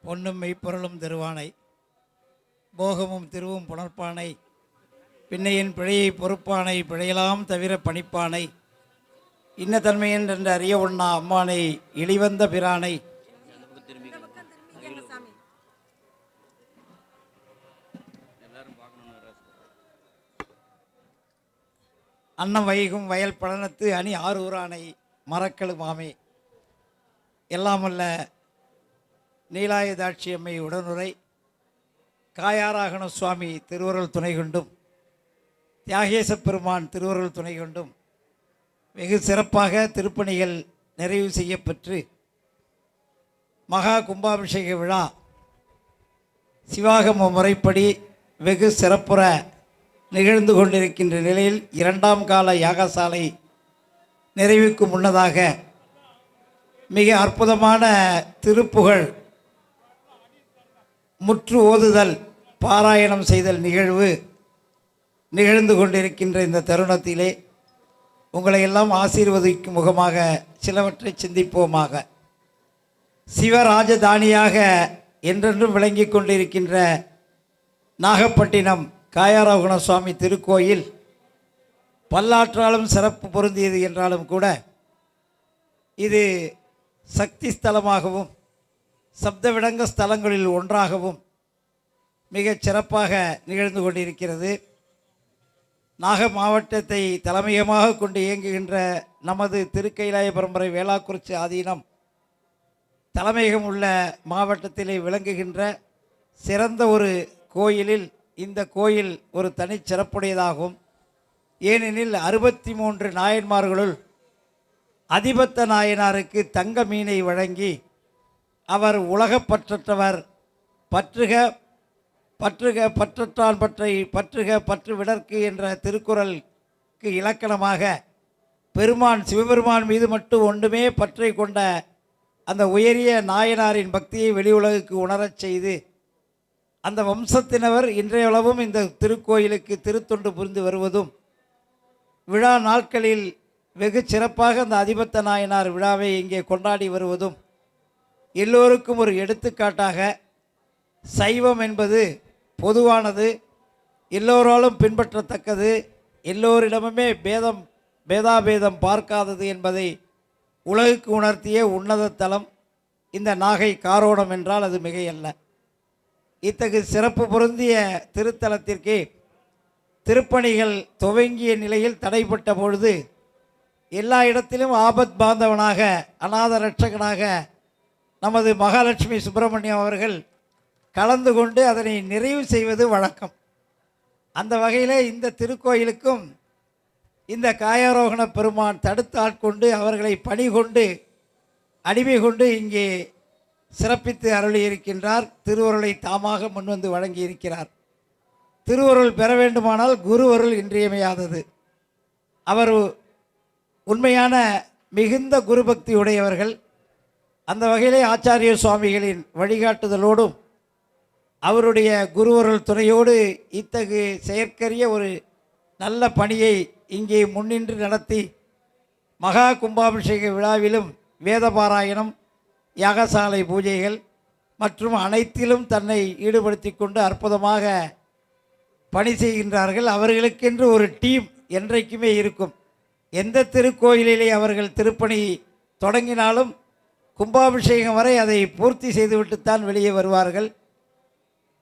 பொன்னும் மெய்ப்பொருளும் தருவானை, போகமும் திருவும் புணர்ப்பானை, பின்னையின் பிழையை பொறுப்பானை, பிழையலாம் தவிர பணிப்பானை, இன்ன தன்மையன் என்று அறிய ஒண்ணா அம்மானை, இழிவந்த பிரானை, அன்னம் வைகும் வயல் பழனத்து அணி ஆரூரானை, மரக்களு மாமே. எல்லாமல்ல நீலாயுதாட்சியம்மை உடனுரை காயாராகண சுவாமி திருவருள் துணை கொண்டும் தியாகேச பெருமான் திருவருள் துணை கொண்டும் வெகு சிறப்பாக திருப்பணிகள் நிறைவு செய்யப்பெற்று மகா கும்பாபிஷேக விழா சிவாகம முறைப்படி வெகு சிறப்புற நிகழ்ந்து கொண்டிருக்கின்ற நிலையில் இரண்டாம் கால யாகசாலை நிறைவுக்கு முன்னதாக மிக அற்புதமான திருப்புகழ் முற்று ஓதுதல் பாராயணம் செய்தல் நிகழ்வு நிகழ்ந்து கொண்டிருக்கின்ற இந்த தருணத்திலே உங்களை எல்லாம் ஆசீர்வதிக்கும் முகமாக சிலவற்றை சிந்திப்போமாக. சிவராஜதானியாக என்றென்றும் விளங்கி கொண்டிருக்கின்ற நாகப்பட்டினம் காயாரோகண சுவாமி திருக்கோயில் பல்லாற்றாலும் சிறப்பு பொருந்தியது என்றாலும் கூட இது சக்தி ஸ்தலமாகவும் சப்தவிடங்க ஸ்தலங்களில் ஒன்றாகவும் மிகச் சிறப்பாக நிகழ்ந்து கொண்டிருக்கிறது. நாக மாவட்டத்தை தலைமையமாக கொண்டு இயங்குகின்ற நமது திருக்கைலாய பரம்பரை வேளாக்குறிச்சி ஆதீனம் தலைமையகம் உள்ள மாவட்டத்திலே விளங்குகின்ற சிறந்த ஒரு கோயிலில் இந்த கோயில் ஒரு தனிச்சிறப்புடையதாகும். ஏனெனில் 63 நாயன்மார்களுள் அதிபத்த நாயனாருக்கு தங்க மீனை வழங்கி அவர் உலகப்பற்றற்றவர், பற்றுக பற்றுக பற்றற்றான் பற்றை பற்றுக பற்று விடற்கு என்ற திருக்குறளுக்கு இலக்கணமாக பெருமான் சிவபெருமான் மீது மட்டும் ஒன்றுமே பற்றை கொண்ட அந்த உயரிய நாயனாரின் பக்தியை வெளி உலகுக்கு உணரச் செய்து அந்த வம்சத்தினவர் இன்றையளவும் இந்த திருக்கோயிலுக்கு திருத்தொண்டு புரிந்து வருவதும் விழா நாட்களில் வெகு சிறப்பாக அந்த அதிபத்த நாயனார் விழாவை இங்கே கொண்டாடி வருவதும் எல்லோருக்கும் ஒரு எடுத்துக்காட்டாக சைவம் என்பது பொதுவானது, எல்லோராலும் பின்பற்றத்தக்கது, எல்லோரிடமுமே பேதாபேதம் பார்க்காதது என்பதை உலகுக்கு உணர்த்திய உன்னத தலம் இந்த நாகை காரோணம் என்றால் அது மிகையல்ல. இத்தகு சிறப்பு பொருந்திய திருத்தலத்திற்கு திருப்பணிகள் துவங்கிய நிலையில் தடைப்பட்ட பொழுது எல்லா இடத்திலும் ஆபத் பாந்தவனாக அநாத ரட்சகனாக நமது மகாலட்சுமி சுப்பிரமணியம் அவர்கள் கலந்து கொண்டு அதனை நிறைவு செய்வது வழக்கம். அந்த வகையில் இந்த திருக்கோயிலுக்கும் இந்த காயாரோகண பெருமான் தடுத்து ஆட்கொண்டு அவர்களை பணி கொண்டு அடிமை கொண்டு இங்கே சிறப்பித்து அருளியிருக்கின்றார். திருவருளை தாமாக முன்வந்து வழங்கியிருக்கிறார். திருவருள் பெற வேண்டுமானால் குருவருள் இன்றியமையாதது. அவர் உண்மையான மிகுந்த குருபக்தி உடையவர்கள். அந்த வகையிலே ஆச்சாரிய சுவாமிகளின் வழிகாட்டுதலோடும் அவருடைய குருவருள் துணையோடு இத்தகு செயற்கரிய ஒரு நல்ல பணியை இங்கே முன்னின்று நடத்தி மகா கும்பாபிஷேக விழாவிலும் வேதபாராயணம், யாகசாலை பூஜைகள் மற்றும் அனைத்திலும் தன்னை ஈடுபடுத்தி கொண்டு அற்புதமாக பணி செய்கின்றார்கள். அவர்களுக்கென்று ஒரு டீம் என்றைக்குமே இருக்கும். எந்த திருக்கோயிலிலே அவர்கள் திருப்பணி தொடங்கினாலும் கும்பாபிஷேகம் வரை அதை பூர்த்தி செய்துவிட்டுத்தான் வெளியே வருவார்கள்.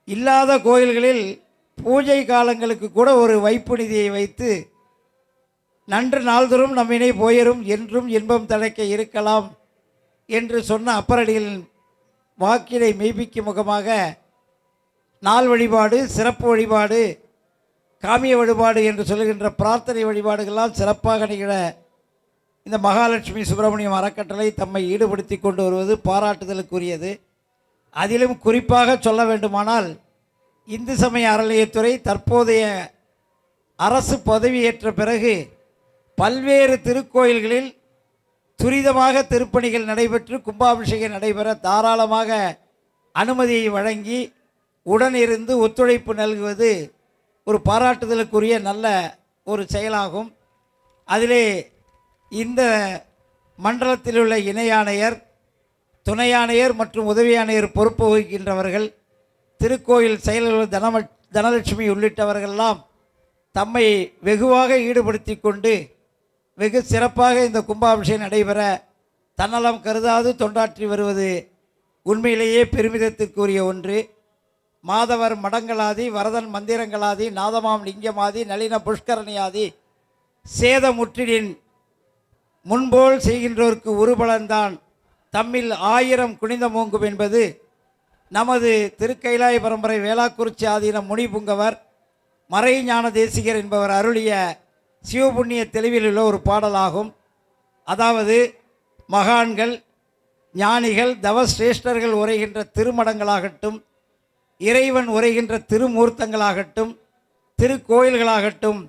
இல்லாத கோயில்களில் பூஜை காலங்களுக்கு கூட ஒரு வைப்பு நிதியை வைத்து நன்று நாள்தோறும் நம்மினை போயரும் என்றும் இன்பம் தழைக்க இருக்கலாம் என்று சொன்ன அப்பரடிகளின் வாக்கினை மெய்ப்பிக்கும் முகமாக நாள் வழிபாடு, சிறப்பு வழிபாடு, காமிய வழிபாடு என்று சொல்லுகின்ற பிரார்த்தனை வழிபாடுகள்லாம் சிறப்பாக நிகழ இந்த மகாலட்சுமி சுப்பிரமணியம் அறக்கட்டளை தம்மை ஈடுபடுத்தி கொண்டு வருவது பாராட்டுதலுக்குரியது. அதிலும் குறிப்பாக சொல்ல வேண்டுமானால் இந்து சமய அறநிலையத்துறை தற்போதைய அரசு பதவியேற்ற பிறகு பல்வேறு திருக்கோயில்களில் துரிதமாக திருப்பணிகள் நடைபெற்று கும்பாபிஷேகம் நடைபெற தாராளமாக அனுமதியை வழங்கி உடனிருந்து ஒத்துழைப்பு நல்குவது ஒரு பாராட்டுதலுக்குரிய நல்ல ஒரு செயலாகும். அதிலே இந்த மண்டலத்தில் உள்ள இணை ஆணையர் துணை ஆணையர் மற்றும் உதவி ஆணையர் பொறுப்பு வகிக்கின்றவர்கள், திருக்கோயில் செயலர்கள் தனலட்சுமி உள்ளிட்டவர்களெல்லாம் தம்மை வெகுவாக ஈடுபடுத்தி கொண்டு வெகு சிறப்பாக இந்த கும்பாபிஷேகம் நடைபெற தன்னலம் கருதாது தொண்டாற்றி வருவது உண்மையிலேயே பெருமிதத்திற்குரிய ஒன்று. மாதவர் மடங்களாதி, வரதன் மந்திரங்களாதி, நாதமாம் லிங்கமாதி, நளின புஷ்கரணியாதி, சேதமுற்றினின் முன்போல் செய்கின்றோர்க்கு உருபலன்தான் தம்மில் 1000 குனிந்த மூங்கும் என்பது நமது திருக்கைலாய பரம்பரை வேளாக்குறிச்சி ஆதீனம் முனிபுங்கவர் மறைஞான தேசிகர் என்பவர் அருளிய சிவபுண்ணிய தெளிவில் உள்ள ஒரு பாடலாகும். அதாவது, மகான்கள், ஞானிகள், தவசிரேஷ்டர்கள் உரைகின்ற திருமடங்களாகட்டும், இறைவன் உரைகின்ற திருமூர்த்தங்களாகட்டும், திருக்கோயில்களாகட்டும்,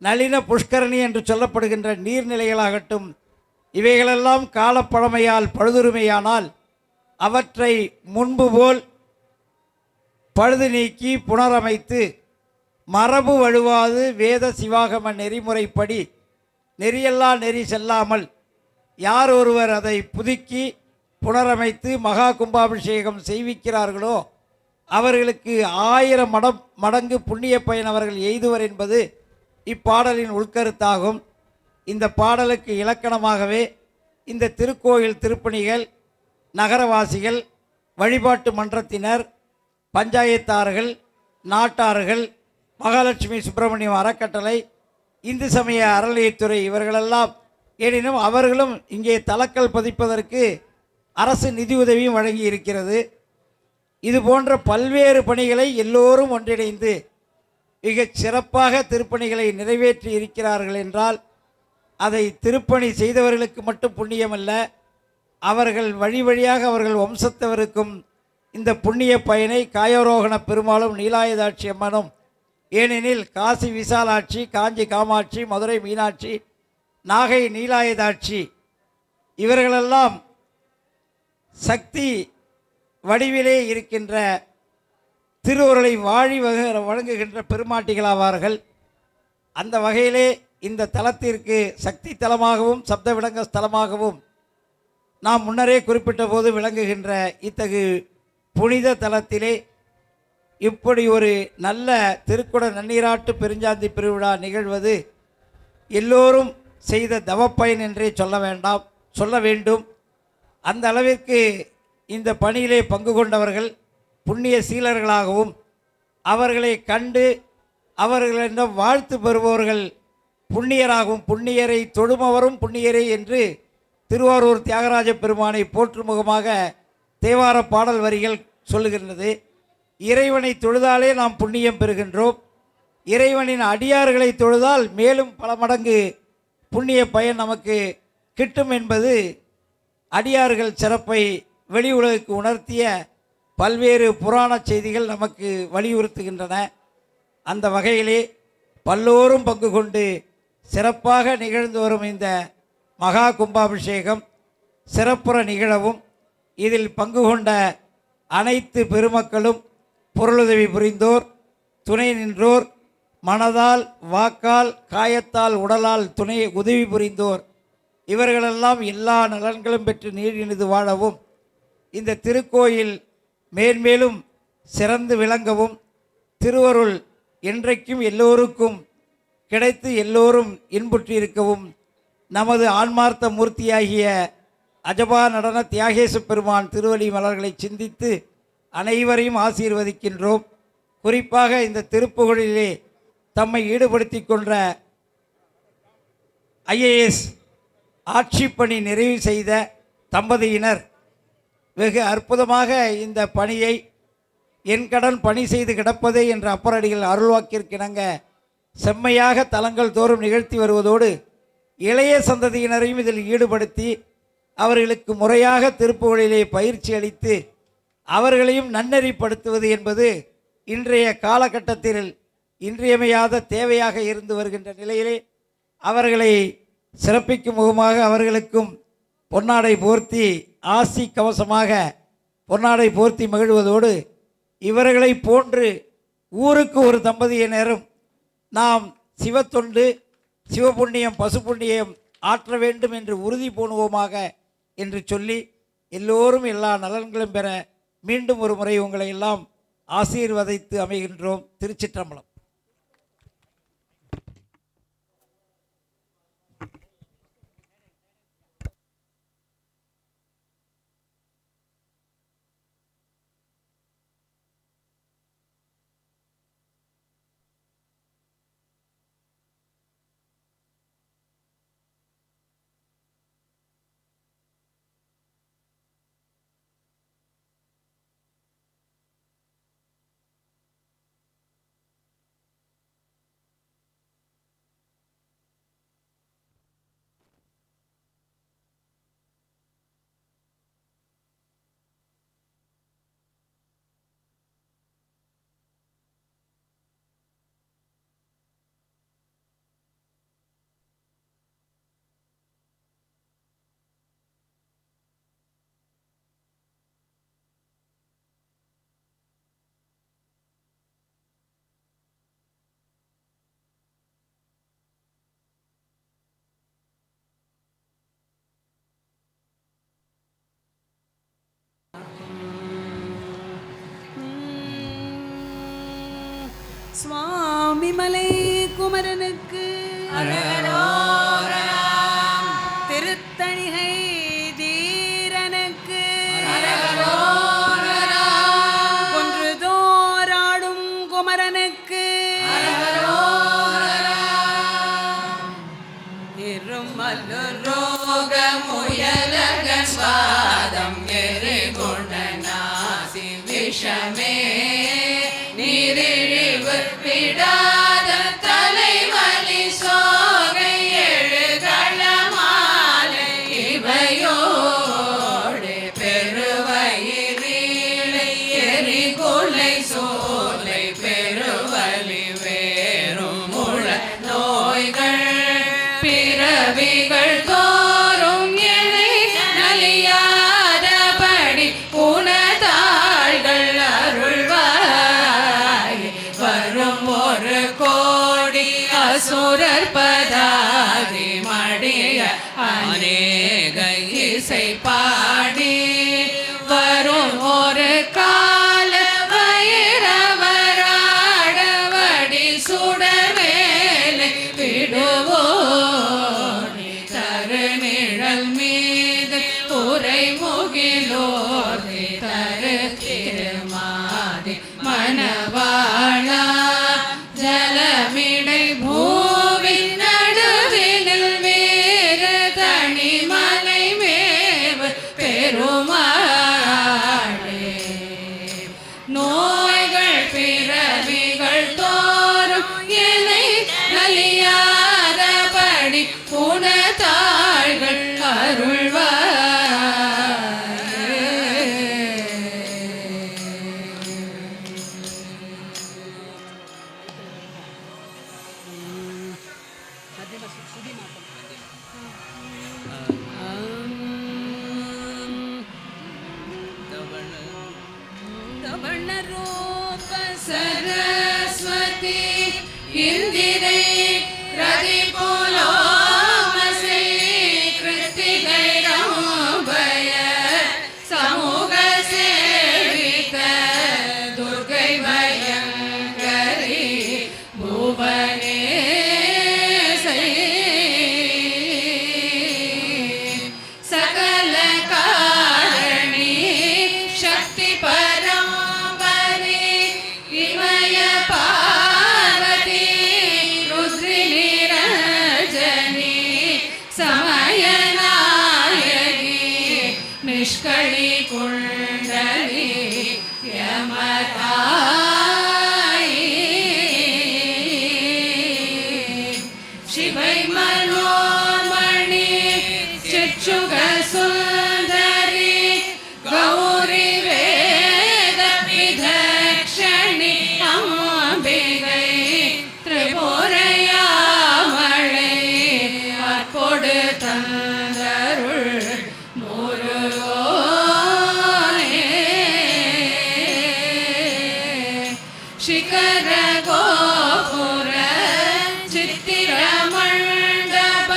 நளின புஷ்கரணி என்று சொல்லப்படுகின்ற நீர்நிலைகளாகட்டும், இவைகளெல்லாம் காலப்பழமையால் பழுதுரிமையானால் அவற்றை முன்பு போல் பழுது நீக்கி புனரமைத்து மரபு வழுவாது வேத சிவாகம நெறிமுறைப்படி நெறியல்லா நெறி செல்லாமல் யார் ஒருவர் அதை புதுக்கி புனரமைத்து மகா கும்பாபிஷேகம் செய்விக்கிறார்களோ அவர்களுக்கு 1000 மடங்கு புண்ணிய பயன் அவர்கள் எய்துவர் என்பது இப்பாடலின் உள்கருத்தாகும். இந்த பாடலுக்கு இலக்கணமாகவே இந்த திருக்கோயில் திருப்பணிகள், நகரவாசிகள், வழிபாட்டு மன்றத்தினர், பஞ்சாயத்தார்கள், நாட்டார்கள், மகாலட்சுமி சுப்பிரமணியம் அறக்கட்டளை, இந்து சமய அறநிலையத்துறை இவர்களெல்லாம், எனினும் அவர்களும் இங்கே தலக்கல் பதிப்பதற்கு அரசு நிதியுதவியும் வழங்கி இருக்கிறது. இது போன்ற பல்வேறு பணிகளை எல்லோரும் ஒன்றிணைந்து மிகச் சிறப்பாக திருப்பணிகளை நிறைவேற்றி இருக்கிறார்கள் என்றால் அதை திருப்பணி செய்தவர்களுக்கு மட்டும் புண்ணியமல்ல, அவர்கள் வழி வழியாக அவர்கள் வம்சத்தவருக்கும் இந்த புண்ணிய பயனை காயரோகண பெருமாளும் நீலாயுதாட்சி அம்மனும், ஏனெனில் காசி விசாலாட்சி, காஞ்சி காமாட்சி, மதுரை மீனாட்சி, நாகை நீலாயுதாட்சி இவர்களெல்லாம் சக்தி வடிவிலே இருக்கின்ற திருவுருளை வாழி வழங்குகின்ற பெருமாட்டிகளாவார்கள். அந்த வகையிலே இந்த தலத்திற்கு சக்தி தலமாகவும் சப்த விளங்க ஸ்தலமாகவும் நாம் முன்னரே குறிப்பிட்ட போது விளங்குகின்ற இத்தகு புனித தலத்திலே இப்படி ஒரு நல்ல திருக்குட நன்னீராட்டு பெருஞ்சாந்தி பெருவிழா நிகழ்வது எல்லோரும் செய்த தவப்பயன் என்றே சொல்ல வேண்டும். அந்த அளவிற்கு இந்த பணியிலே பங்கு கொண்டவர்கள் புண்ணிய சீலர்களாகவும் அவர்களை கண்டு அவர்களிடம் வாழ்த்து பெறுபவர்கள் புண்ணியராகவும், புண்ணியரை தொழுமவரும் புண்ணியரே என்று திருவாரூர் தியாகராஜ பெருமானை போற்றும் முகமாக தேவார பாடல் வரிகள் சொல்லுகின்றது. இறைவனை தொழுதாலே நாம் புண்ணியம் பெறுகின்றோம். இறைவனின் அடியார்களை தொழுதால் மேலும் பல மடங்கு புண்ணிய பயன் நமக்கு கிட்டும் என்பது அடியார்கள் சிறப்பை வெளி உலகுக்கு உணர்த்திய பல்வேறு புராண செய்திகள் நமக்கு வலியுறுத்துகின்றன. அந்த வகையிலே பல்லோரும் பங்கு கொண்டு சிறப்பாக நிகழ்ந்து வரும் இந்த மகா கும்பாபிஷேகம் சிறப்புற நிகழவும் இதில் பங்கு கொண்ட அனைத்து பெருமக்களும், பொருளுதவி புரிந்தோர், துணை நின்றோர், மனதால் வாக்கால் காயத்தால் உடலால் துணை உதவி புரிந்தோர் இவர்களெல்லாம் எல்லா நலன்களும் பெற்று நீடினிது வாழவும், இந்த திருக்கோயில் மேன்மேலும் சிறந்து விளங்கவும், திருவருள் என்றைக்கும் எல்லோருக்கும் கிடைத்து எல்லோரும் இன்புற்றிருக்கவும் நமது ஆன்மார்த்த மூர்த்தியாகிய அஜபா நடன தியாகேச பெருமான் திருவடி மலர்களை சிந்தித்து அனைவரையும் ஆசீர்வதிக்கின்றோம். குறிப்பாக இந்த திருப்புகழிலே தம்மை ஈடுபடுத்தி கொண்ட IAS ஆட்சி பணி நிறைவு செய்த தம்பதியினர் வெகு அற்புதமாக இந்த பணியை என் கடன் பணி செய்து கிடப்பதே என்ற அப்பரடிகள் அருள்வாக்கிற்கிணங்க செம்மையாக தலங்கள் தோறும் நிகழ்த்தி வருவதோடு இளைய சந்ததியினரையும் இதில் ஈடுபடுத்தி அவர்களுக்கு முறையாக திருப்புகழிலே பயிற்சி அளித்து அவர்களையும் நன்னெறிப்படுத்துவது என்பது இன்றைய காலகட்டத்தில் இன்றியமையாத தேவையாக இருந்து வருகின்ற நிலையிலே அவர்களை சிறப்பிக்கும் முகமாக அவர்களுக்கும் பொன்னாடை போர்த்தி ஆசி கவசமாக பொன்னாடை போர்த்தி மகிழ்வதோடு இவர்களை போன்று ஊருக்கு ஒரு தம்பதியினரும் நாம் சிவத்தொண்டு, சிவபுண்ணியம், பசுப்புண்ணியம் ஆற்ற வேண்டும் என்று உறுதி பூணுவோமாக என்று சொல்லி எல்லோரும் எல்லா நலன்களும் பெற மீண்டும் ஒரு முறை உங்களை எல்லாம் ஆசீர்வதித்து அமைகின்றோம். திருச்சிற்றம்பலம். சுவாமி மலை குமரனுக்கு திருத்தணிகை தீரனுக்கு கொன்றுதோராடும் குமரனுக்கு இருமல்லு ரோக முயலகன் வாதம் எரி கொண்ட நாசி விஷமே நீரிழிவு விடாத தலைவலி சோகை எழுகளமாலை இவையோடு பெருவயிரீழை எரிகுலை சோலை பெருவலி வேறும் முழ நோய்கள் பிறவிகள் தோறும் எனை நலியாதபடி புனதாள்கள் அருள்வாய் வரும் ஒரு கோடி அசுரர் பதாதி மடிய அநேக இசை பாடி வரும் ஒரு கால வைரவராடவடி சுடவேலை விடுவோனி தருநிழல் மீது உரை முகிலோர்தி தரு திருமாதி மணவாளா ஜலமிடை பூவி நடுவினில் வேறு தனிமலை மேவு பெருமாளே நோய்கள் பிறவிகள் தோறும் என்னை நலியாதபடி புனதாள்கள் சரஸ்வதி இந்திரை ரதி புலோமசை கிருத்திகை ரம்பய சமூக சேவித துர்கை பயங்கரி புவனேசை சகல காரணி சக்தி பரம்பரி இமய பார்வதி ருத்ரிணி ரஜனி சமயநாயகி நிஷ்களி குண்டலி யமதாயி சிவை மனோமணி சிற்றுக சுந்தரி கௌரி வேத விதக்ஷணி அம்பிகை திரிபுரையாமளை அற்பொடு தந்தருள் முருகோனே சிகர கோபுர சித்திர மண்டப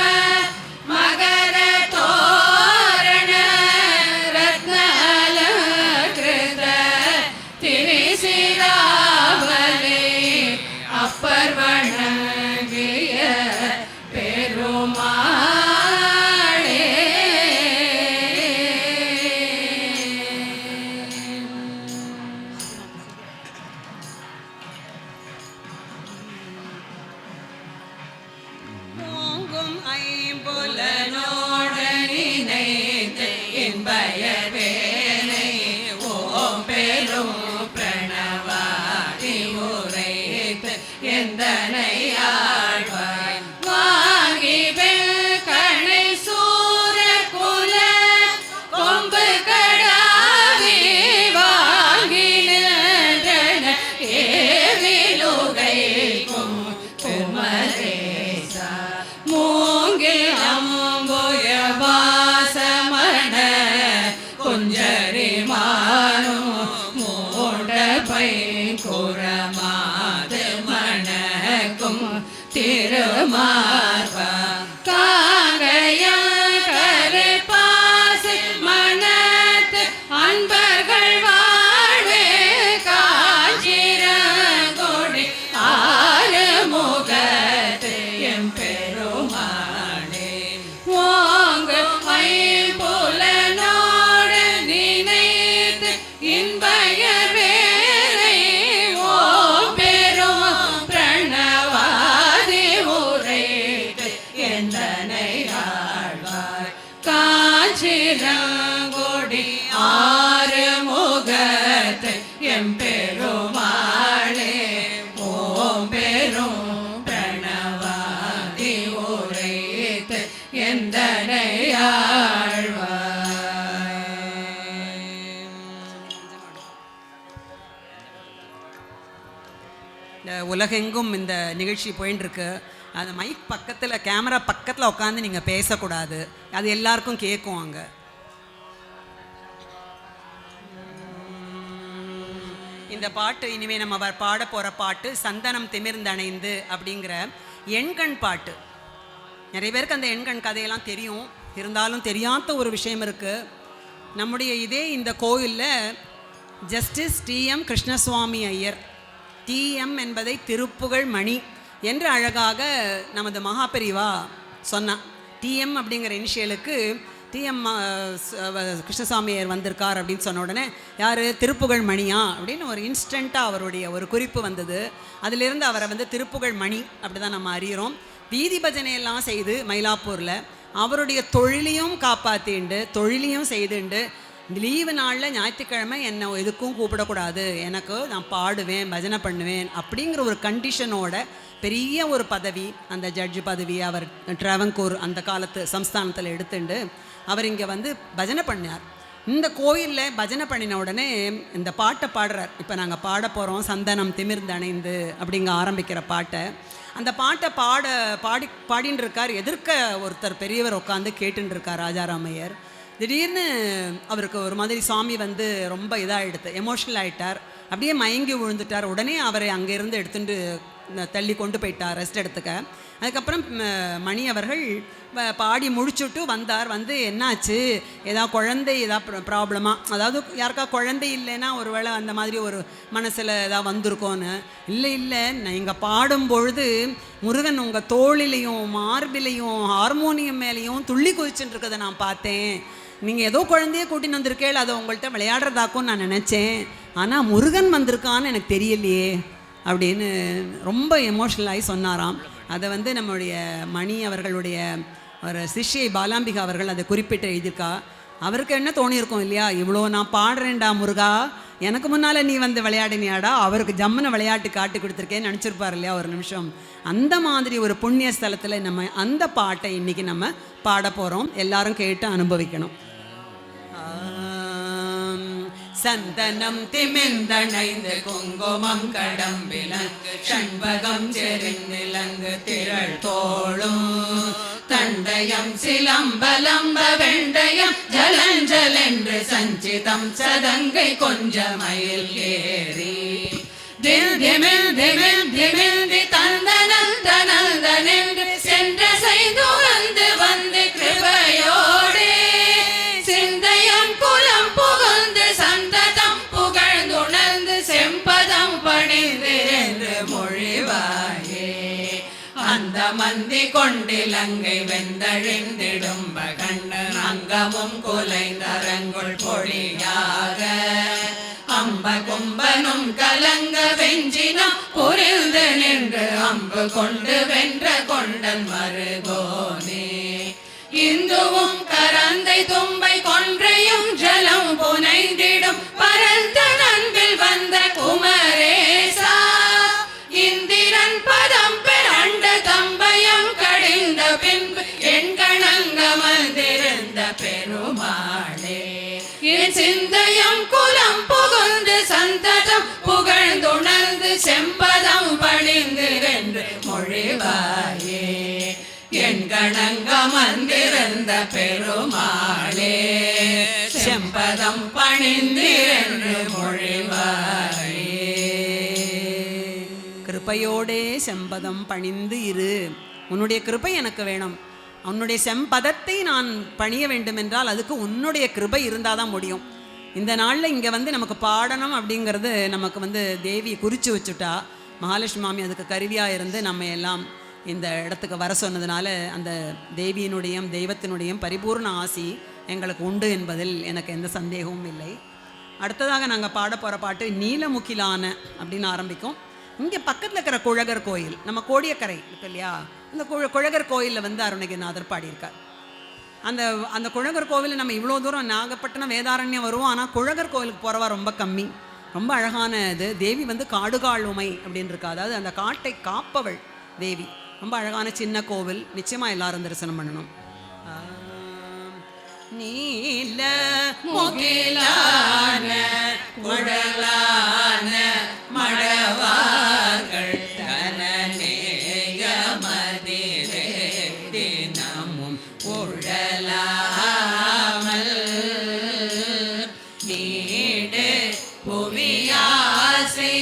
மகர தோரண ரத்ன ஆச்சிரங்கொடி ஆறு முகத்து எம்பெருமாளே ஓம் பெரும் பிரணவாதி உரைத்து எந்தனையாழ்வாய். இந்த உலகெங்கும் இந்த நிகழ்ச்சி போயின்னு இருக்கு. அந்த மைக் பக்கத்தில், கேமரா பக்கத்தில் உட்காந்து நீங்கள் பேசக்கூடாது, அது எல்லாருக்கும் கேட்கும். அங்கே இந்த பாட்டு இனிமேல் நம்ம பாட போகிற பாட்டு சந்தனம் திமிர்ந்தணைந்து அப்படிங்கிற எண்கண் பாட்டு. நிறைய பேருக்கு அந்த எண்கண் கதையெல்லாம் தெரியும், இருந்தாலும் தெரியாத ஒரு விஷயம் இருக்குது. நம்முடைய இந்த கோயிலில் justice TM Krishnaswamy Iyer, TM என்பதை திருப்புகழ் மணி என்று அழகாக நமது மகாபெரிவா சொன்னான். டிஎம் அப்படிங்கிற இனிஷியலுக்கு டிஎம் கிருஷ்ணசாமி ஐயர் வந்திருக்கார் அப்படின்னு சொன்ன உடனே யார் திருப்புகழ் மணியா அப்படின்னு ஒரு இன்ஸ்டண்ட்டாக அவருடைய ஒரு குறிப்பு வந்தது. அதிலிருந்து அவரை திருப்புகழ் மணி அப்படி தான் நம்ம அறிகிறோம். வீதி பஜனையெல்லாம் செய்து மயிலாப்பூரில் அவருடைய தொழிலையும் காப்பாற்றிண்டு தொழிலையும் செய்துண்டு லீவு நாளில் ஞாயிற்றுக்கிழமை என்னை எதுக்கும் கூப்பிடக்கூடாது, எனக்கு நான் பாடுவேன் பஜனை பண்ணுவேன் அப்படிங்கிற ஒரு கண்டிஷனோட பெரிய ஒரு பதவி, அந்த ஜட்ஜு பதவி அவர் ட்ராவன்கூர் அந்த காலத்து சம்ஸ்தானத்தில் எடுத்துண்டு அவர் இங்கே பஜனை பண்ணார். இந்த கோயிலில் பஜனை பண்ணின உடனே இந்த பாட்டை பாடுறார். இப்போ நாங்கள் பாட போகிறோம் சந்தனம் திமிர்ந்தணைந்து அப்படிங்க ஆரம்பிக்கிற பாட்டை. அந்த பாட்டை பாடின்னு இருக்கார். எதிர்க்க ஒருத்தர் பெரியவர் உட்காந்து கேட்டுன்னு இருக்கார் ராஜாராமையர். திடீர்னு அவருக்கு ஒரு மாதிரி சாமி ரொம்ப இதாகிடுது, எமோஷ்னல் ஆகிட்டார், அப்படியே மயங்கி விழுந்துட்டார். உடனே அவரை அங்கேருந்து எடுத்துட்டு தள்ளி கொண்டு போயிட்டார் ரெஸ்ட் எடுத்துக்க. அதுக்கப்புறம் மணி அவர்கள் பாடி முடிச்சுட்டு வந்தார். என்னாச்சு, ஏதாவது குழந்தை ஏதாவது ப்ராப்ளமா, அதாவது யாருக்கா குழந்தை இல்லைன்னா ஒரு வேளை அந்த மாதிரி ஒரு மனசில் ஏதாவது வந்திருக்கோன்னு. இல்லை நான் இங்கே பாடும்பொழுது முருகன் உங்கள் தோளிலையும் மார்பிலையும் ஹார்மோனியம் மேலேயும் துள்ளி குதிச்சுட்டு இருக்கதை நான் பார்த்தேன். நீங்கள் ஏதோ குழந்தைய கூட்டின்னு வந்திருக்கேள், அதை உங்கள்கிட்ட விளையாடுறதாக்கும்னு நான் நினச்சேன், ஆனால் முருகன் வந்திருக்கான்னு எனக்கு தெரியலையே அப்படின்னு ரொம்ப எமோஷ்னலாகி சொன்னாராம். அதை நம்முடைய மணி அவர்களுடைய ஒரு சிஷ்யை பாலாம்பிகா அவர்கள் அதை குறிப்பிட்டு எழுதியிருக்கா. அவருக்கு என்ன தோணியிருக்கும் இல்லையா, இவ்வளோ நான் பாடுறேன்டா முருகா, எனக்கு முன்னால் நீ விளையாடினியாடா, அவருக்கு ஜம்முன விளையாட்டு காட்டி கொடுத்துருக்கேன்னு நினச்சிருப்பார் இல்லையா ஒரு நிமிஷம். அந்த மாதிரி ஒரு புண்ணிய ஸ்தலத்தில் நம்ம அந்த பாட்டை இன்றைக்கி நம்ம பாட போகிறோம். எல்லாரும் கேட்டு அனுபவிக்கணும். சந்தனம் திமிர்ந்தணைந்து குங்குமம் கடம்பிலங்கு ஷண்பகம் செறிந்திலங்கு திரள் தோளும் தண்டயம் சிலம்பலம்ப வெண்டயம் ஜலஞ்சலென்று சஞ்சிதம் சதங்கை கொஞ்சமயில் ஏறி தில் திமில் திமில் திமில்தி தந்தனந்தனந்தனென்று சென்ற செய்துறந்து கிருபையோடே சிந்தையம் குலம் புகுந்து சந்ததம் புகழ்ந்துணர்ந்து செம்பதம் பணிந்து என்று மொழிவாயே. அந்த மந்தி கொண்டிலங்கை வெந்தழிந்திடும் கண்ணு அங்கமும் குலைந்தரங்குள் பொழியாக அம்ப கும்பனும் கலங்க வெஞ்சினம் புரிந்து நின்று அம்பு கொண்டு வென்ற கொண்டன் மருகோனே. இந்துவும் கரந்தை தும்பை கொன்றையும் ஜலம் புனைந்திடும் பரந்த நன்பில் வந்த குமரேசா இந்திரன் பதம் பெறண்ட தம்பயம் கடிந்த பின்பு எண்கணங்க மந்திருந்த பெருமாளே. என் சிந்தையும் குலம் புகுந்து சந்ததம் புகழ்ந்துணர்ந்து செம்பதம் பணிந்து என்று மொழிவாயே. என் கணங்க மந்திருந்த பெருமாளே செம்பதம் பணிந்து என்று மொழிவாயே. கிருபையோடே செம்பதம் பணிந்து இரு, உன்னுடைய கிருபை எனக்கு வேணும், உன்னுடைய செம்பதத்தை நான் பணிய வேண்டும் என்றால் அதுக்கு உன்னுடைய கிருபை இருந்தால் தான் முடியும். இந்த நாளில் இங்கே நமக்கு பாடணும் அப்படிங்கிறது நமக்கு தேவி குறித்து வச்சுட்டா. மகாலட்சுமி மாமி அதுக்கு கருவியாக இருந்து நம்ம எல்லாம் இந்த இடத்துக்கு வர சொன்னதுனால அந்த தேவியினுடையும் தெய்வத்தினுடையும் பரிபூர்ண ஆசி எங்களுக்கு உண்டு என்பதில் எனக்கு எந்த சந்தேகமும் இல்லை. அடுத்ததாக நாங்கள் பாட போகிற பாட்டு நீலமுகிலான அப்படின்னு ஆரம்பிக்கும். இங்கே பக்கத்தில் இருக்கிற குழகர் கோயில், நம்ம கோடியக்கரை இருக்கு இல்லையா, இந்த குழகர் கோயிலில் அருணகிரிநாதர் பாடியிருக்கார். அந்த அந்த குழகர் கோவில் நம்ம இவ்வளோ தூரம் நாகப்பட்டினம் வேதாரண்யம் வருவோம், ஆனால் குழகர் கோவிலுக்கு போகிறவா ரொம்ப கம்மி. ரொம்ப அழகான இது. தேவி வந்து காடுகாளுமை அப்படின்னு இருக்கா, அதாவது அந்த காட்டை காப்பவள் தேவி. ரொம்ப அழகான சின்ன கோவில், நிச்சயமாக எல்லாரும் தரிசனம் பண்ணணும். நீல முகிலான குடலான மடவார்கள் கனநேய மதிலே தினமும் உழலாமல் நீடு புவியாசை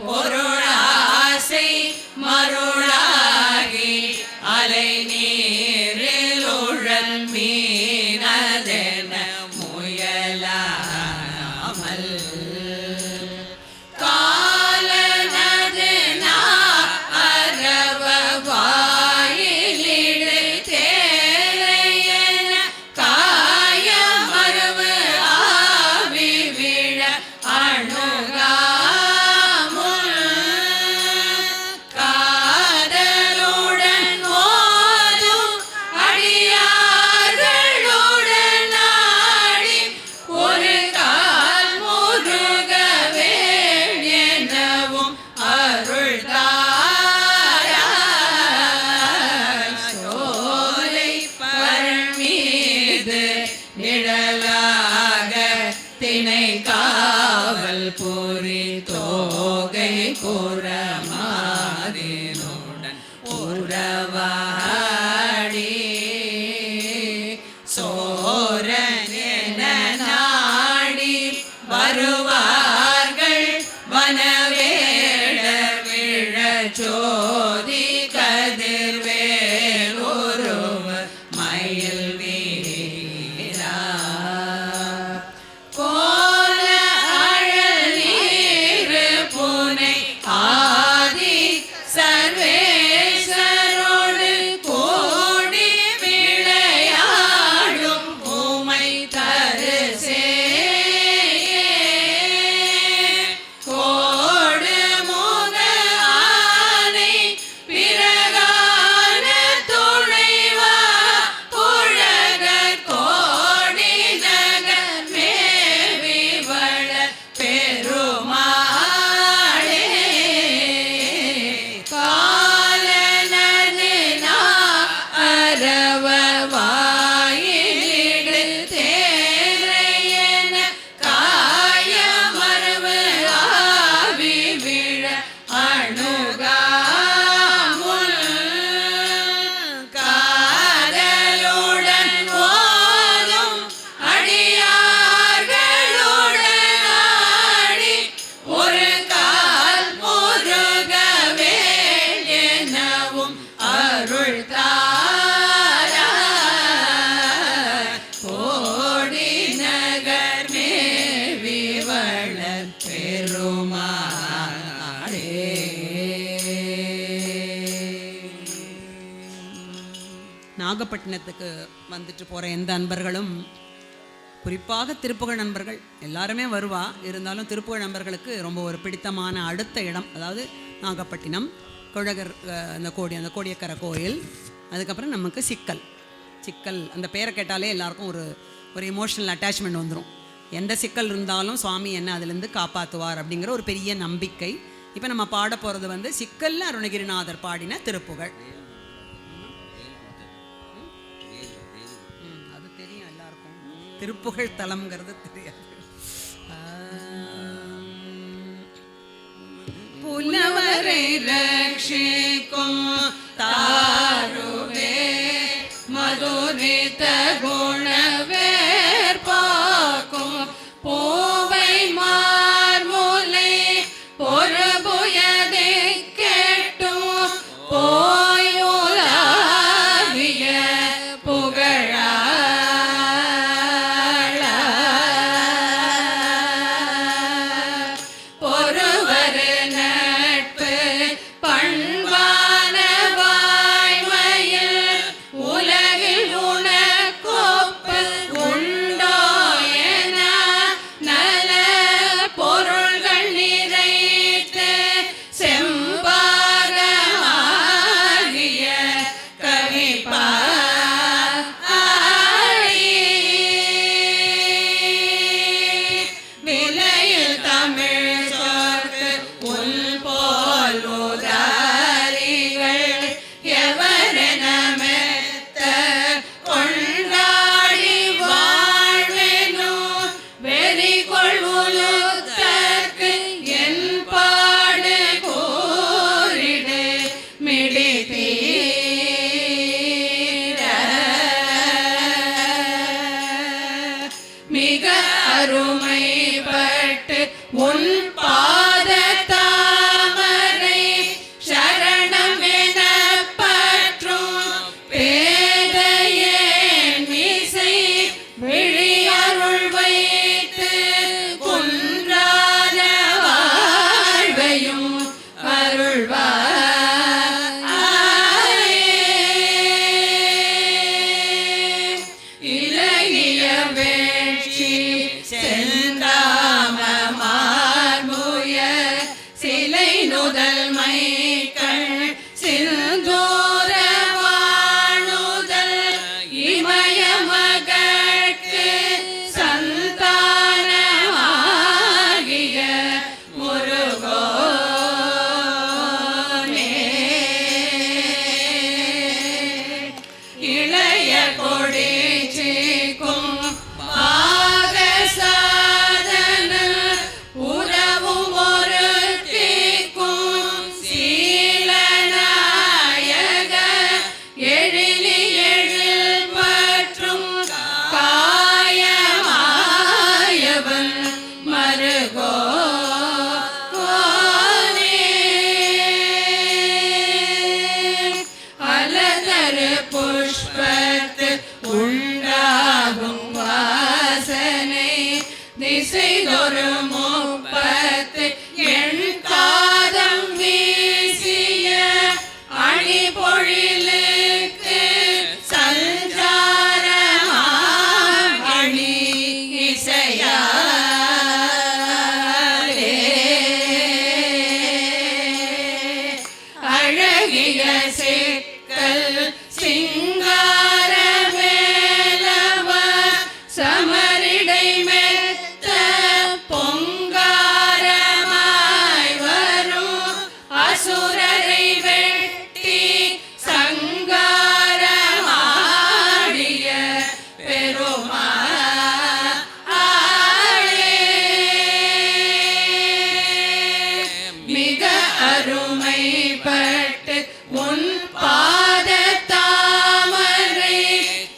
பொருளாசை மருளாகி அலை நீரில் உழல் மீனதென முயலாமல் காலனது அரவ வாயிலிடு தேரையன காய மரபு ஆவி விழ அணுகாமுல் காதலுடன் ஓதும் அடியார்களுடன் ஆடி ஒரு கால் முருக வேண்டியனவும் அருள் தாராய் சோலை பரன் மீது நிழலாக திணை காவல் புரி தோகை குரமாதினுடன் உறவாடி சோரன் என நாடி வருவார்கள் வனவேடர் விழச்சோதி கதிர்வேல் உருவ மயில் வீரா கோல அழல் நீரு புனை ஆதி சர்வேஸ்வரோடு கோடி விளையாடும் பூமை தரிசே கோடு முக ஆனை பிறகான துணைவா குழக கோடி நகர் மேவி வள பெருமாளே காலனது அரவ வாயிலிடு தேரையன காய மரபு ஆவி விழ அணுகாமுல் காதலுடன் ஓதும் அடியார்களுடன் ஆடி ஒரு கால் முருக வேண்டியனவும் அருள் தாராய் கோடி நகர் மேவி வள பெருமாளே. நாகப்பட்டினத்துக்கு வந்துட்டு போகிற எந்த அன்பர்களும், குறிப்பாக திருப்புகழ் நண்பர்கள் எல்லாருமே வருவா, இருந்தாலும் திருப்புகழ் நண்பர்களுக்கு ரொம்ப ஒரு பிடித்தமான அடுத்த இடம், அதாவது நாகப்பட்டினம் குழகர் அந்த கோடியக்கரை கோயில், அதுக்கப்புறம் நமக்கு சிக்கல். அந்த பேரை கேட்டாலே எல்லாருக்கும் ஒரு இமோஷனல் அட்டாச்மெண்ட் வந்துடும். எந்த சிக்கல் இருந்தாலும் சுவாமி என்ன அதுலேருந்து காப்பாற்றுவார் அப்படிங்கிற ஒரு பெரிய நம்பிக்கை. இப்போ நம்ம பாட போகிறது வந்து சிக்கல்ல அருணகிரிநாதர் பாடின திருப்புகழ். அது தெரியும் எல்லாருக்கும், திருப்புகழ் தலம்ங்கிறது தெரியாது. புலவரை ரட்சிக்கும் தாருவே மதுரித குணவேற்பாக்கும் பூவை மார்முலை பொறுபுயதை கேட்டும் போயுலாவிய புகழா பொறுவரு நட்பு பண்பான வாய்மையில் உலகில் உனக்கொப்பு மிக அருமைப்பட்டு உன் பாத தாமரை சரணம் என பற்றும் பேதையேன் மீசை விழியருள் வைத்து குன்றாத வாழ்வையும் அருள்வாய். இலகிய வேட்சி செந்தாம மார்புய சிலை நுதல் மைக்கள் சிந்தூர வாணுதல் இமய மகட்கு சந்தானமாகிய முருகோனே. இளைய கொடிச்சிக்கும் பாகசாதன உறவும் ஒரு தீக்கும் சீலநாயக எழிலி எழில் மற்றும் காயமாயவன் மருகோனே. அலதரு புஷ்பத்து உண்டாகும் வாசனை திசைதொரு முப்பத்து எண் காதம் வீசிய அணி பொழிலுக்கு சஞ்சாரமாணி இசையாலே அழகிய சிக்கல் சிங்கார வேலவ சமரிடை மெத்த பொங்காரமாய் வரும் அசுரரை வெட்டி சங்காரமாடிய பெருமாளே. மிக அருமைப்பட்டு உன் பாத தாமரை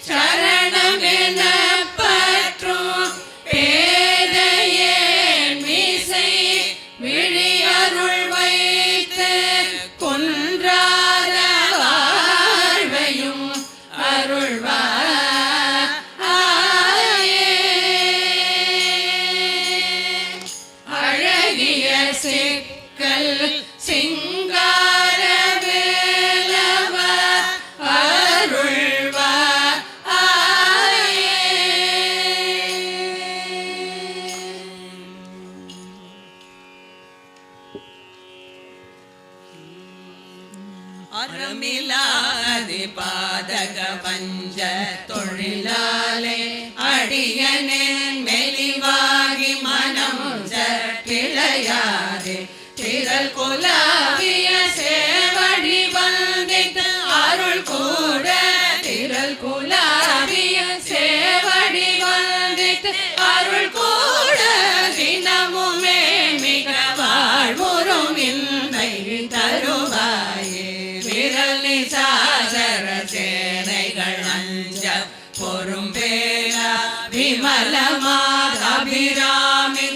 சரணம் என பற்றும் பேதையேன் மீசை விழியருள் வைத்து குன்றாத வாழ்வையும் அருள்வாயே. அழகிய சிக்கல் சிங்கார வேலவ அறமிலாது பாதக பஞ்ச தொழிலாலே அடியனின் மெலிவாகி மனம் கிளையாது திரள் குலாவிய சேவடி வந்தித்து அருள் கூட திரள் குலாவிய சேவடி வந்தித்து அருள் கூட தினமுமே மிக வாழ்வுறும் இன்மை தருவாயே. விரல் நிசாசர சேனைகள் அஞ்ச பொறும்பேரா விமலமாதபிராமி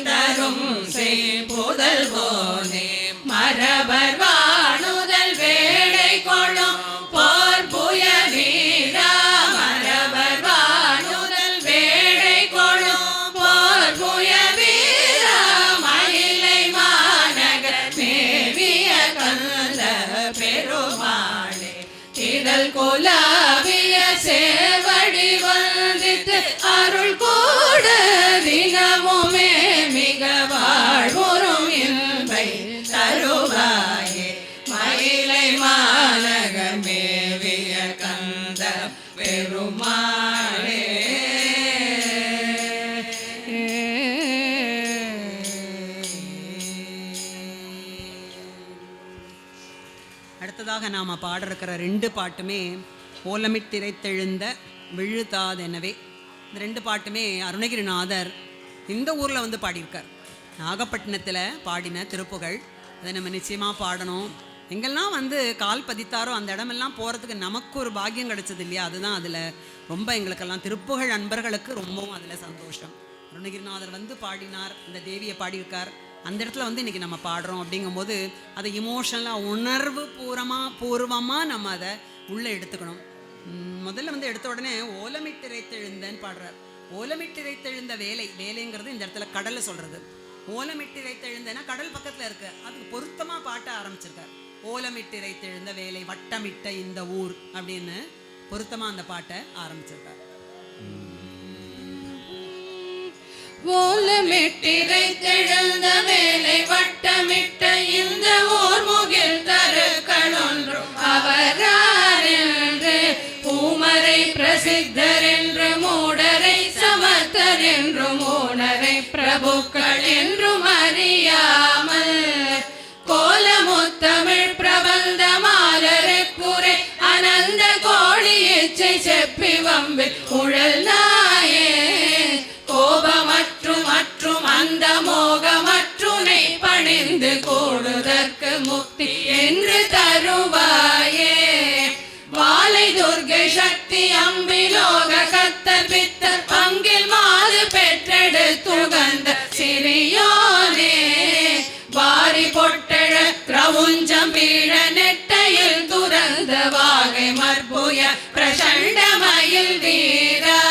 தரும் புதல் போனே மரபர் வாணுதல் வேடை கொள்ளும் போர் புய வீரா மரபர் வாணுதல் வேடை கொள்ளும் போர் புய வீரா மயிலை மாநகர் மேவிய கந்த பெருமாளே. திரள் குலாவிய சேவடி வந்தித்து அருள் கூட தினமுமே மிக வாழ்வுறும் இன்பை தருவாயே. மயிலை மாநகர் மேவிய கந்த பெருமாளே. அடுத்ததாக நாம் பாட இருக்கிற ரெண்டு பாட்டுமே ஓலமிட்டிரைத்தெழுந்த விழுதாதெனவே. இந்த ரெண்டு பாட்டுமே அருணகிரிநாதர் இந்த ஊரில் வந்து பாடியிருக்கார். நாகப்பட்டினத்தில் பாடின திருப்புகழ். அதை நம்ம நிச்சயமாக பாடணும். எங்கெல்லாம் வந்து கால் பதித்தாரோ அந்த இடமெல்லாம் போகிறதுக்கு நமக்கு ஒரு பாக்கியம் கிடைச்சது இல்லையா? அதுதான் அதில் ரொம்ப எங்களுக்கெல்லாம் திருப்புகழ் அன்பர்களுக்கு ரொம்பவும் அதில் சந்தோஷம். அருணகிரிநாதர் வந்து பாடினார், இந்த தேவியை பாடியிருக்கார், அந்த இடத்துல வந்து இன்றைக்கி நம்ம பாடுறோம் அப்படிங்கும்போது அதை இமோஷனலாக உணர்வு பூர்வமாக நம்ம அதை உள்ளே எடுத்துக்கணும். முதல்ல வந்து எடுத்த உடனே ஓலமிட்டிரைத்தெழுந்தன்னு பாடுறார். ஓலமிட்டிரைத்தெழுந்த வேலைங்கிறது இந்த இடத்துல கடலை சொல்கிறது. ஓலமிட்டிரைத்தெழுந்தனா கடல் பக்கத்தில் இருக்கு, அதுக்கு பொருத்தமாக பாட்ட ஆரம்பிச்சிருக்கார். ஓலமிட்டிரைத்தெழுந்த வேலை, வட்டமிட்ட இந்த ஊர் அப்படின்னு பொருத்தமாக அந்த பாட்டை ஆரம்பிச்சிருக்கார். ஓலமிட்டிரைத்தெழுந்த வேலை, வட்டமிட்ட இந்த ஊர் முகில் தருக்கள் ஒன்றும் அவராரென்று பூமரை பிரசித்தர் என்று மூடரை சமத்தர் என்றும் ஊனரை பிரபுக்கள் என்றும் அறியாமல் கோலமுத்தமிழ் பிரபந்த மாலருக்குரை அனந்த கோழி இச்சை செப்பி வம்பில் உழல் நாயே கோபமற்றும் அந்த மோகமற்றுனை பணிந்து கூடுதற்கு முக்தி என்று தருவாயே. வாலை துர்கை சக்தி அம்பிலோக கத்தர் பித்தர் பங்கில் மாது பெற்றெடுத்துகந்த சிறியோனே வாரி பொட்டழ கிரவுஞ்சம் பீழ நெட்டையில் துறந்த வாகை மற்புய பிரசண்டமயில் வீரா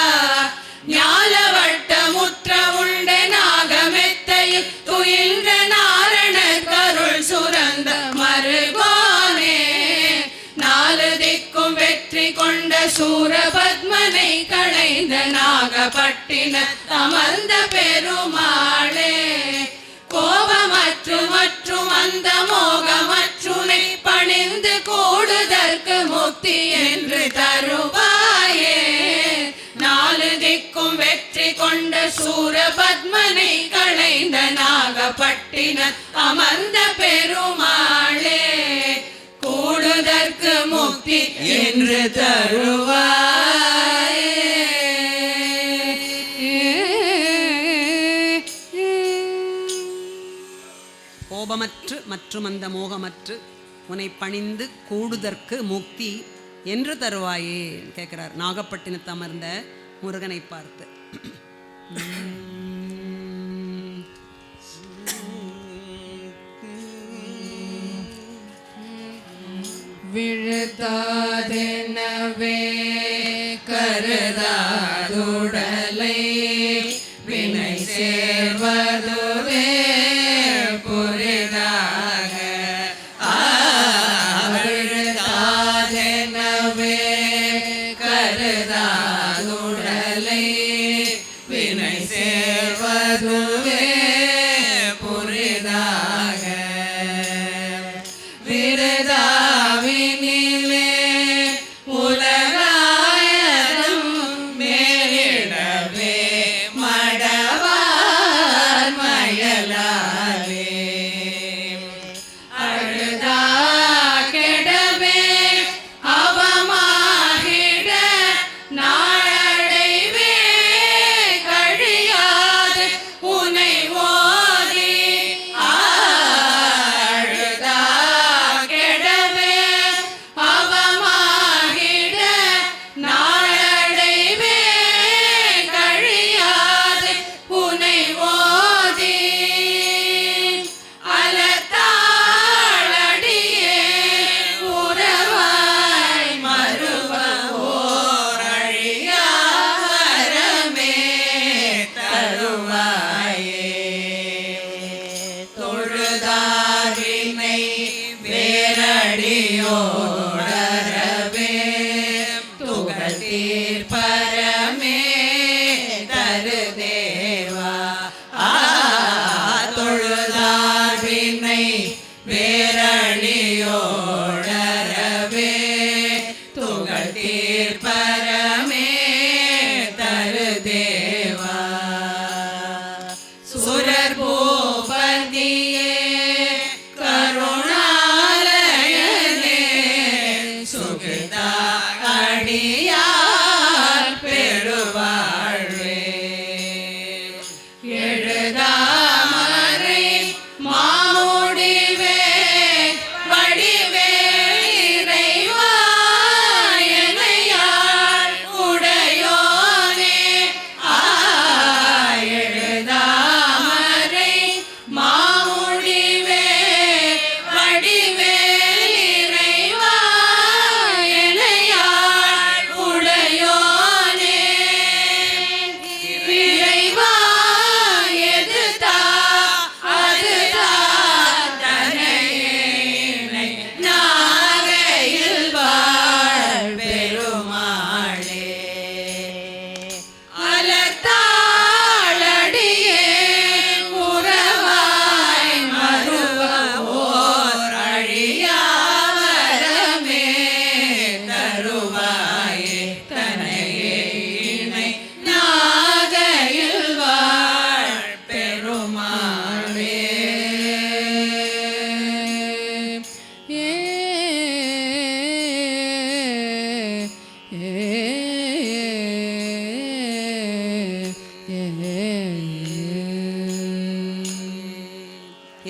ஞாலவட்ட முற்ற உண்ட நாகமெத்தையில் துயின்ற நாரண கருள் சுரந்த மருகோனே நாலு திக்கும் வெற்றி கொண்ட சூரபத்மனை களைந்த நாகப்பட்டின அமர்ந்த பெருமாளே கோபமற்றும் அந்த மோகமற்றுனை பணிந்து கூடுதற்கு முக்தி என்று தருவாயே. நாலு திக்கும் வெற்றி கொண்ட சூரபத்மனை களைந்த நாகப்பட்டின அமர்ந்த பெருமாளே கூடுதற்கு முக்தி என்று தருவாயே. கோபமற்று மற்றும் அந்த மோகமற்று உன்னை பணிந்து கூடுதற்கு முக்தி என்று தருவாயே கேட்கிறார் நாகப்பட்டினத்து அமர்ந்த முருகனை பார்த்து. விழுதாதெனவே கருதாதுடலை வினை சேர்வதுவே புரிதாக விழுதாதெனவே கருதாதுடலை வினை சேர்வதுவே புரிதாக விருதாவினிலே உலகாயதம் மேலிடவே மடவார் மயலாவே அழுதா கெடவே அவமாகிட நாளடைவே கழியாது உன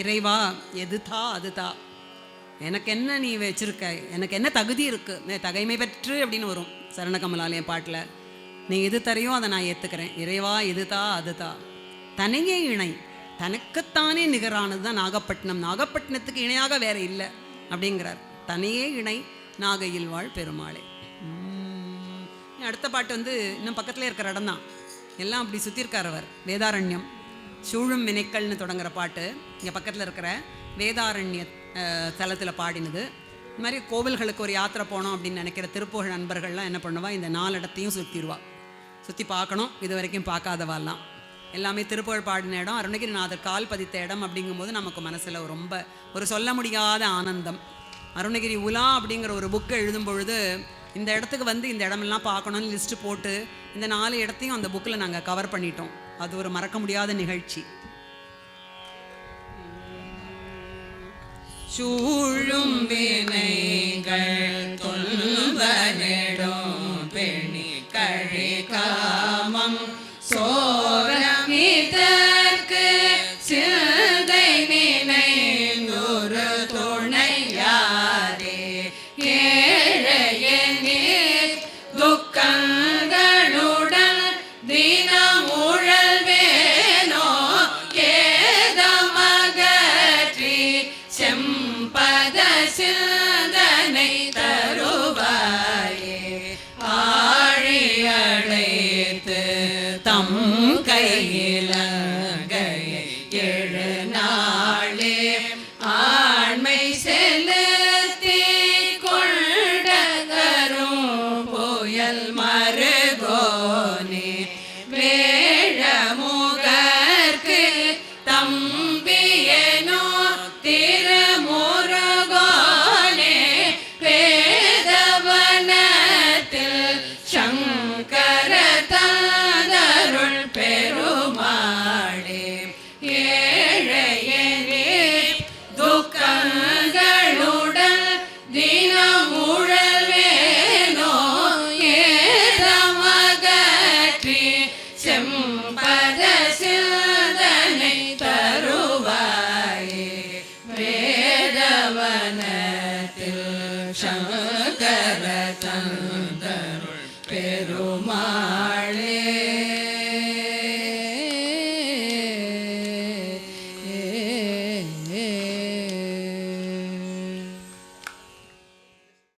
இறைவா எதுதா அதுதா, எனக்கு என்ன நீ வச்சிருக்க, எனக்கு என்ன தகுதி இருக்குது, தகைமை பெற்று அப்படின்னு வரும் சரணகமலாலயம் பாட்டில். நீ எது தரையோ அதை நான் ஏற்றுக்கிறேன். இறைவா எதுதா அதுதா, தனையே இணை, தனக்குத்தானே நிகரானது தான் நாகப்பட்டினம், நாகப்பட்டினத்துக்கு இணையாக வேற இல்லை அப்படிங்கிறார். தனையே இணை நாகையில் வாழ் பெருமாளே. அடுத்த பாட்டு வந்து இன்னும் பக்கத்தில் இருக்கிற இடம் தான், எல்லாம் அப்படி சுற்றிருக்கார் அவர். வேதாரண்யம் சூழும் வினைக்கள்னு தொடங்குற பாட்டு இங்கே பக்கத்தில் இருக்கிற வேதாரண்ய தலத்தில் பாடினது. இந்த மாதிரி கோவில்களுக்கு ஒரு யாத்திரை போனோம் அப்படின்னு நினைக்கிற திருப்புகழ் நண்பர்கள்லாம் என்ன பண்ணுவா, இந்த 4 இடத்தையும் சுற்றிடுவா. சுற்றி பார்க்கணும், இது வரைக்கும் பார்க்காதவாலாம். எல்லாமே திருப்புகழ் பாடின இடம், அருணகிரிநாதர் கால் பதித்த இடம் அப்படிங்கும்போது நமக்கு மனசில் ரொம்ப ஒரு சொல்ல முடியாத ஆனந்தம். அருணகிரி உலா அப்படிங்கிற ஒரு புக்கை எழுதும் பொழுது இந்த இடத்துக்கு வந்து இந்த இடமெல்லாம் பார்க்கணும்னு லிஸ்ட்டு போட்டு இந்த 4 இடத்தையும் அந்த புக்கில் நாங்கள் கவர் பண்ணிட்டோம். அது ஒரு மறக்க முடியாத நிகழ்ச்சி. சூழும் வினைகள் தொல்வனிடும் பெணி கழி காமம் சோரம் இதற்கு சிந்தை நினைந்தொரு துணையாரே கேழையே துக்கங்களுடன் தினம் உழல்வேனோ கேதமகற்றி செம்பத சிந்தனை தருவாயே ஆழியடைத்து தம் கையிலங்கையை எழுநாளே ஆண்மை செலுத்தி கொண்டகரும் புயல் மருகோனே வேழமுகற்கு தம்பியனோ திருமுருகோனே வேதவனத்தில் சங்கர தந்தருள் பெருமாளே ஏழையனே துக்கங்களுடன் தினம் உழல்வேனோ ஏதமகற்றி செம்பத